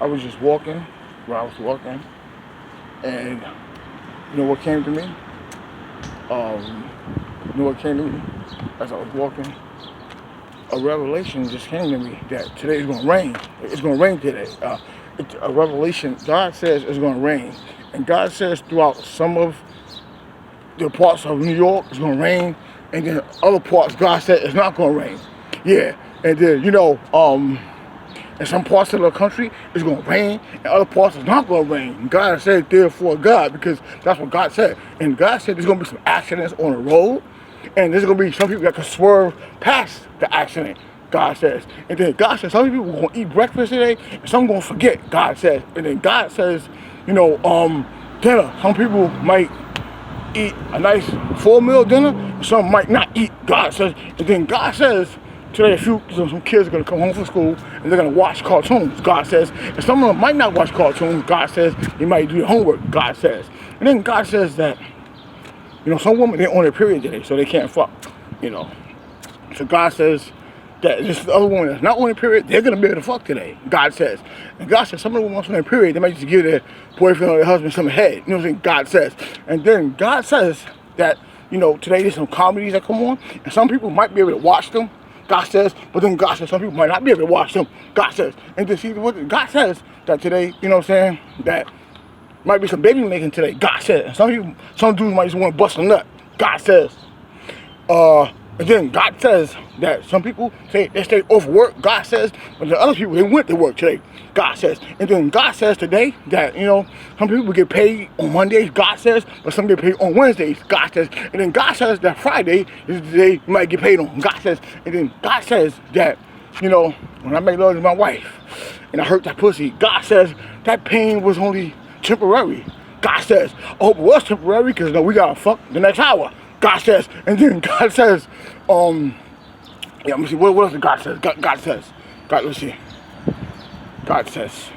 I was just walking, where I was walking, and you know what came to me? You know what came to me as I was walking? A revelation just came to me that today is going to rain. It's going to rain today. A revelation. God says it's going to rain, and God says throughout some of the parts of New York it's going to rain, and then other parts God said it's not going to rain. Yeah, and then in some parts of the country it's going to rain, and other parts it's not going to rain. And God said, therefore God, because that's what God said. And God said there's going to be some accidents on the road, and there's going to be some people that can swerve past the accident, God says. And then God says some people are going to eat breakfast today, and some going to forget, God says. And then God says, dinner. Some people might eat a nice full meal dinner, and some might not eat, God says. And then God says today some kids are going to come home from school and they're going to watch cartoons, God says. And some of them might not watch cartoons, God says. They might do their homework, God says. And then God says that, some women, they're on their period today, so they can't fuck, So God says that this other woman that's not on their period, they're going to be able to fuck today, God says. And God says some of the women on their period, they might just give their boyfriend or their husband some head, you know what I'm saying, God says. And then God says that, today there's some comedies that come on, and some people might be able to watch them, God says, but then God says some people might not be able to watch them, God says. And then see what God says that today, that might be some baby making today, God says. And some dudes might just want to bust a nut, God says. And then God says that some people say they stay off work, God says, but the other people, they went to work today, God says. And then God says today that, some people get paid on Mondays, God says, but some get paid on Wednesdays, God says. And then God says that Friday is the day you might get paid on, God says. And then God says that, when I made love to my wife and I hurt that pussy, God says that pain was only temporary, God says. I hope it was temporary because we gotta fuck the next hour, God says. And then God says, let me see, what else God says? God says, let's see. God says,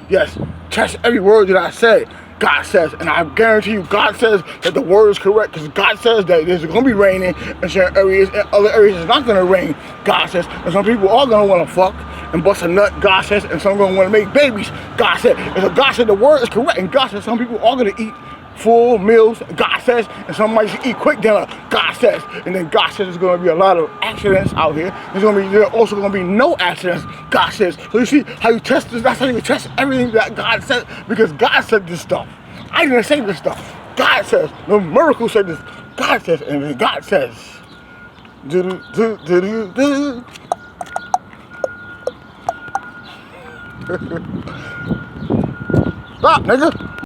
yes, test every word that I say, God says. And I guarantee you, God says that the word is correct, because God says that there's going to be raining in certain areas, and other areas it's not going to rain, God says. And some people are going to want to fuck and bust a nut, God says, and some are going to want to make babies, God said. And so God said the word is correct, and God says some people are going to eat full meals, God says, and some might just eat quick dinner, God says. And then God says there's going to be a lot of accidents out here. There's also going to be no accidents, God says. So you see how you test this? That's how you test everything that God said, because God said this stuff. I didn't say this stuff. God says. The miracle said this. God says, and then God says, Stop, nigga.